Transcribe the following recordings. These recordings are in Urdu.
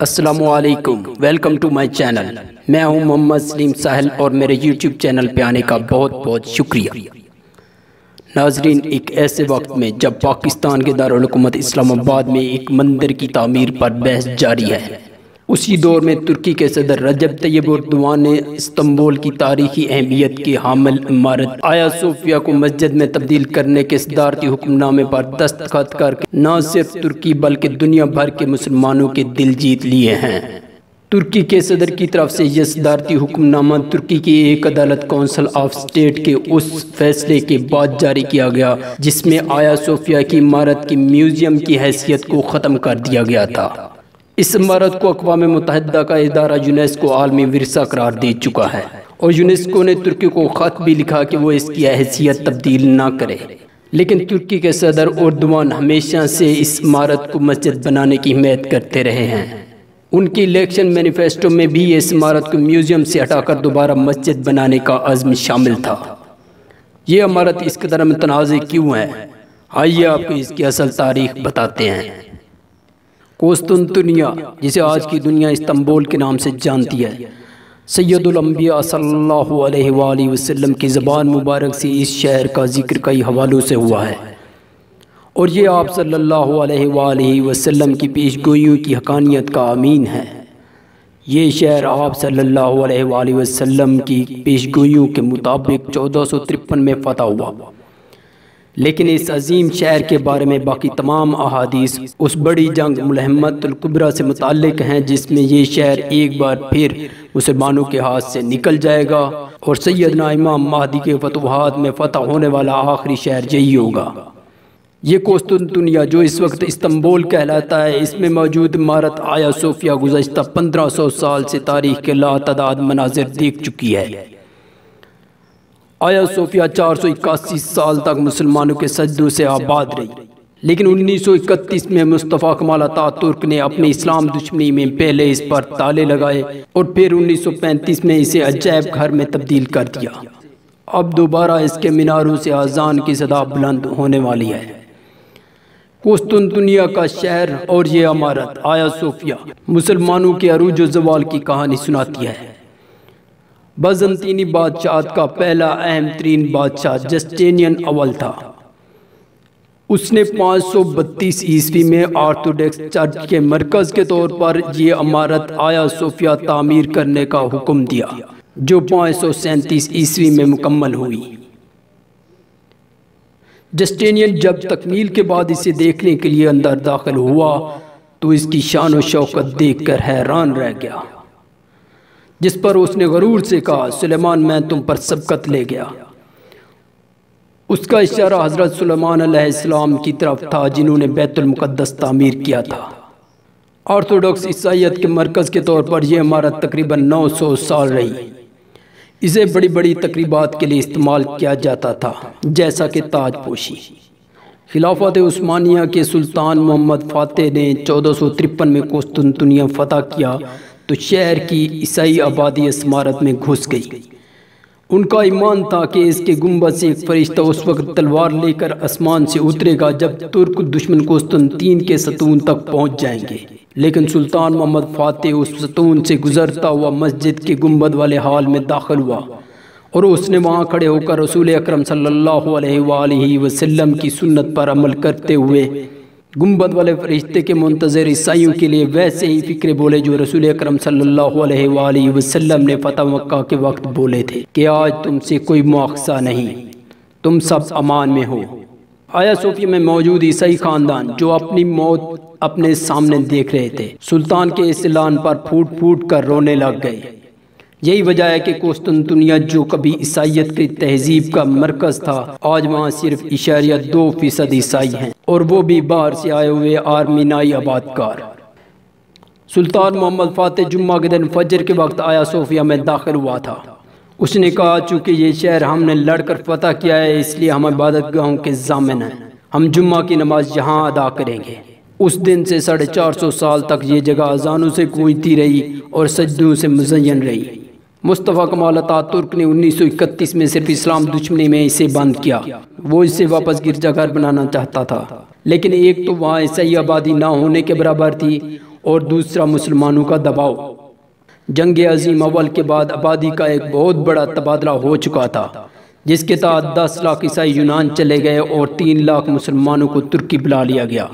السلام علیکم، ویلکم ٹو مائی چینل۔ میں ہوں محمد سلیم ساحل اور میرے یوٹیوب چینل پہ آنے کا بہت بہت شکریہ۔ ناظرین، ایک ایسے وقت میں جب پاکستان کے دارالحکومت اسلام آباد میں ایک مندر کی تعمیر پر بحث جاری ہے، اسی دور میں ترکی کے صدر رجب طیب اردوان نے استنبول کی تاریخی اہمیت کی حامل عمارت آیا صوفیہ کو مسجد میں تبدیل کرنے کے صدارتی حکم نامے پر دستخط کر کے نہ صرف ترکی بلکہ دنیا بھر کے مسلمانوں کے دل جیت لیے ہیں۔ ترکی کے صدر کی طرف سے یہ صدارتی حکم نامہ ترکی کی ایک عدالت کونسل آف اسٹیٹ کے اس فیصلے کے بعد جاری کیا گیا جس میں آیا صوفیہ کی عمارت کی میوزیم کی حیثیت کو ختم کر دیا گیا تھا۔ اس عمارت کو اقوام متحدہ کا ادارہ یونیسکو عالمی ورثہ قرار دے چکا ہے اور یونیسکو نے ترکی کو خط بھی لکھا کہ وہ اس کی حیثیت تبدیل نہ کرے، لیکن ترکی کے صدر اردوان ہمیشہ سے اس عمارت کو مسجد بنانے کی حمایت کرتے رہے ہیں۔ ان کی الیکشن مینیفیسٹو میں بھی اس عمارت کو میوزیم سے ہٹا کر دوبارہ مسجد بنانے کا عزم شامل تھا۔ یہ عمارت اس قدر متنازع کیوں ہے؟ آئیے آپ کو اس کی اصل تاریخ بتاتے ہیں۔ قسطنطنیہ، جسے آج کی دنیا استنبول کے نام سے جانتی ہے، سید الانبیاء صلی اللہ علیہ وآلہ وسلم کی زبان مبارک سے اس شہر کا ذکر کئی حوالوں سے ہوا ہے اور یہ آپ صلی اللہ علیہ وآلہ وسلم کی پیش گوئیوں کی حقانیت کا امین ہے۔ یہ شہر آپ صلی اللہ علیہ وآلہ وسلم کی پیش گوئیوں کے مطابق 1453 میں فتح ہوا، لیکن اس عظیم شہر کے بارے میں باقی تمام احادیث اس بڑی جنگ ملحمۃ الکبریٰ سے متعلق ہیں جس میں یہ شہر ایک بار پھر مسلمانوں کے ہاتھ سے نکل جائے گا اور سیدنا امام مہدی کے فتوحات میں فتح ہونے والا آخری شہر یہی ہوگا۔ یہ قسطنطنیہ جو اس وقت استنبول کہلاتا ہے، اس میں موجود عمارت آیا صوفیہ گزشتہ 1500 سال سے تاریخ کے لاتعداد مناظر دیکھ چکی ہے۔ آیا صوفیہ 481 سال تک مسلمانوں کے سجدوں سے آباد رہی، لیکن 1931 میں مصطفیٰ کمال اتاترک نے اپنی اسلام دشمنی میں پہلے اس پر تالے لگائے اور پھر 1935 میں اسے عجائب گھر میں تبدیل کر دیا۔ اب دوبارہ اس کے میناروں سے اذان کی صدا بلند ہونے والی ہے۔ قسطنطنیہ کا شہر اور یہ عمارت آیا صوفیہ مسلمانوں کے عروج و زوال کی کہانی سناتی ہے۔ بازنطینی بادشاہت کا پہلا اہم ترین بادشاہ جسٹینین اول تھا۔ اس نے 532 عیسوی میں آرتھوڈکس چرچ کے مرکز کے طور پر یہ عمارت آیا صوفیہ تعمیر کرنے کا حکم دیا، جو 537 عیسوی میں مکمل ہوئی۔ جسٹینین جب تکمیل کے بعد اسے دیکھنے کے لیے اندر داخل ہوا تو اس کی شان و شوکت دیکھ کر حیران رہ گیا، جس پر اس نے غرور سے کہا، سلیمان میں تم پر سبقت لے گیا۔ اس کا اشارہ حضرت سلیمان علیہ السلام کی طرف تھا جنہوں نے بیت المقدس تعمیر کیا تھا۔ آرتھوڈکس عیسائیت کے مرکز کے طور پر یہ عمارت تقریباً 900 سال رہی۔ اسے بڑی بڑی تقریبات کے لیے استعمال کیا جاتا تھا، جیسا کہ تاج پوشی۔ خلافت عثمانیہ کے سلطان محمد فاتح نے 1453 میں قسطنطنیہ فتح کیا تو شہر کی عیسائی آبادی اس عمارت میں گھس گئی۔ ان کا ایمان تھا کہ اس کے گنبد سے ایک فرشتہ اس وقت تلوار لے کر آسمان سے اترے گا جب ترک دشمن قسطنطین کے ستون تک پہنچ جائیں گے، لیکن سلطان محمد فاتح اس ستون سے گزرتا ہوا مسجد کے گنبد والے ہال میں داخل ہوا اور اس نے وہاں کھڑے ہو کر رسول اکرم صلی اللہ علیہ وآلہ وسلم کی سنت پر عمل کرتے ہوئے گنبد والے فرشتے کے منتظر عیسائیوں کے لیے ویسے ہی فکرے بولے جو رسول اکرم صلی اللہ علیہ وآلہ وسلم نے فتح مکہ کے وقت بولے تھے کہ آج تم سے کوئی مواخذہ نہیں، تم سب امان میں ہو۔ آیا صوفیہ میں موجود عیسائی خاندان جو اپنی موت اپنے سامنے دیکھ رہے تھے، سلطان کے اس اعلان پر پھوٹ پھوٹ کر رونے لگ گئے۔ یہی وجہ ہے کہ قسطنطنیہ جو کبھی عیسائیت کی تہذیب کا مرکز تھا، آج وہاں صرف 2% عیسائی ہیں اور وہ بھی باہر سے آئے ہوئے آرمینائی آباد کار۔ سلطان محمد فاتح جمعہ کے دن فجر کے وقت آیا صوفیہ میں داخل ہوا تھا۔ اس نے کہا، چونکہ یہ شہر ہم نے لڑ کر فتح کیا ہے اس لیے ہم عبادت گاہوں کے ضامن ہیں، ہم جمعہ کی نماز یہاں ادا کریں گے۔ اس دن سے 450 سال تک یہ جگہ اذانوں سے گونجتی رہی اور سجدوں سے مزین رہی۔ مصطفیٰ کمال اتاترک نے 1931 میں صرف اسلام دشمنی میں اسے بند کیا۔ وہ اسے واپس گرجا گھر بنانا چاہتا تھا، لیکن ایک تو وہاں عیسائی آبادی نہ ہونے کے برابر تھی اور دوسرا مسلمانوں کا دباؤ۔ جنگ عظیم اول کے بعد آبادی کا ایک بہت بڑا تبادلہ ہو چکا تھا، جس کے تحت 10 لاکھ عیسائی یونان چلے گئے اور 3 لاکھ مسلمانوں کو ترکی بلا لیا گیا۔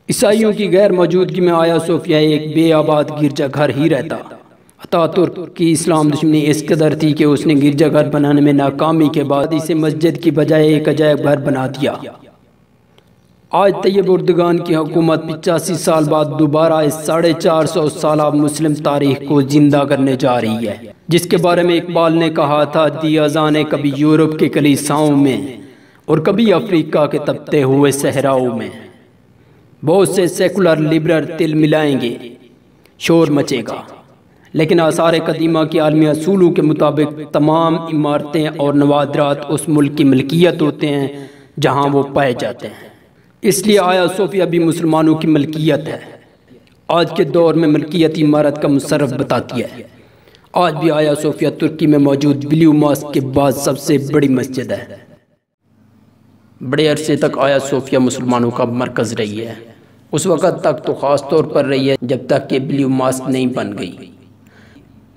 عیسائیوں کی غیر موجودگی میں آیا صوفیہ ایک بے آباد گرجا گھر ہی رہتا۔ اتا ترک کی اسلام دشمنی اس قدر تھی کہ اس نے گرجا گھر بنانے میں ناکامی کے بعد اسے مسجد کی بجائے ایک عجائب گھر بنا دیا۔ آج طیب اردگان کی حکومت 85 سال بعد دوبارہ اس 450 سالہ مسلم تاریخ کو زندہ کرنے جا رہی ہے، جس کے بارے میں اقبال نے کہا تھا، دی اذانیں کبھی یورپ کے کلیساؤں میں اور کبھی افریقہ کے تپتے ہوئے صحراؤں میں۔ بہت سے سیکولر لبرل تل ملائیں گے، شور مچے گا، لیکن آثار قدیمہ کے عالمی اصولوں کے مطابق تمام عمارتیں اور نوادرات اس ملک کی ملکیت ہوتے ہیں جہاں وہ پائے جاتے ہیں۔ اس لیے آیا صوفیہ بھی مسلمانوں کی ملکیت ہے۔ آج کے دور میں ملکیت عمارت کا مصرف بتاتی ہے۔ آج بھی آیا صوفیہ ترکی میں موجود بلیو ماسک کے بعد سب سے بڑی مسجد ہے۔ بڑے عرصے تک آیا صوفیہ مسلمانوں کا مرکز رہی ہے، اس وقت تک تو خاص طور پر رہی ہے جب تک کہ بلیو ماسک نہیں بن گئی۔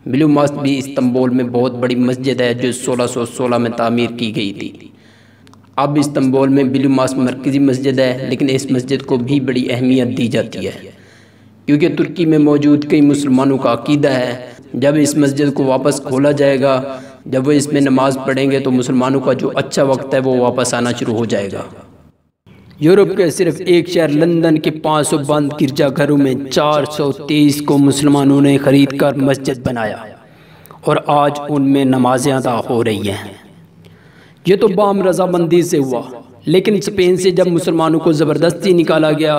بلیو ماسک بھی استنبول میں بہت بڑی مسجد ہے جو 1616 میں تعمیر کی گئی تھی۔ اب استنبول میں بلیو ماسک مرکزی مسجد ہے، لیکن اس مسجد کو بھی بڑی اہمیت دی جاتی ہے، کیونکہ ترکی میں موجود کئی مسلمانوں کا عقیدہ ہے جب اس مسجد کو واپس کھولا جائے گا، جب وہ اس میں نماز پڑھیں گے تو مسلمانوں کا جو اچھا وقت ہے وہ واپس آنا شروع ہو جائے گا۔ یورپ کے صرف ایک شہر لندن کے 500 بند گرجا گھروں میں 423 کو مسلمانوں نے خرید کر مسجد بنایا، اور آج ان میں نمازیں ادا ہو رہی ہیں۔ یہ تو بام رضامندی سے ہوا، لیکن اسپین سے جب مسلمانوں کو زبردستی نکالا گیا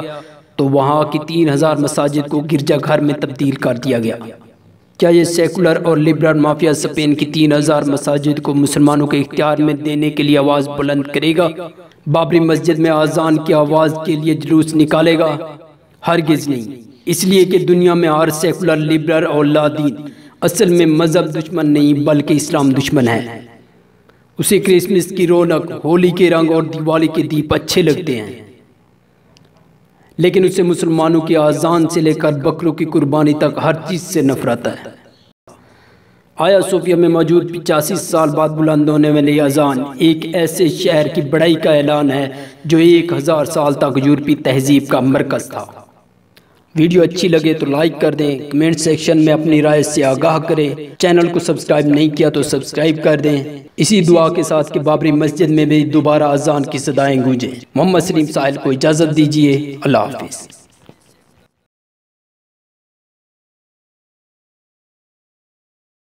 تو وہاں کی 3000 مساجد کو گرجا گھر میں تبدیل کر دیا گیا۔ کیا یہ سیکولر اور لبرل مافیا اسپین کی 3000 مساجد کو مسلمانوں کے اختیار میں دینے کے لیے آواز بلند کرے گا؟ بابری مسجد میں اذان کی آواز کے لیے جلوس نکالے گا؟ ہرگز نہیں، اس لیے کہ دنیا میں ہر سیکولر، لبرل اور لا دین اصل میں مذہب دشمن نہیں بلکہ اسلام دشمن ہے۔ اسے کرسمس کی رونق، ہولی کے رنگ اور دیوالی کے دیپ اچھے لگتے ہیں، لیکن اسے مسلمانوں کی اذان سے لے کر بکروں کی قربانی تک ہر چیز سے نفرت ہے۔ آیا صوفیہ میں موجود 85 سال بعد بلند ہونے والی اذان ایک ایسے شہر کی بڑائی کا اعلان ہے جو 1000 سال تک یورپی تہذیب کا مرکز تھا۔ ویڈیو اچھی لگے تو لائک کر دیں، کمنٹ سیکشن میں اپنی رائے سے آگاہ کریں، چینل کو سبسکرائب نہیں کیا تو سبسکرائب کر دیں، اسی دعا کے ساتھ کہ بابری مسجد میں بھی دوبارہ اذان کی صدائیں گونجیں۔ محمد سلیم ساحل کو اجازت دیجیے، اللہ حافظ۔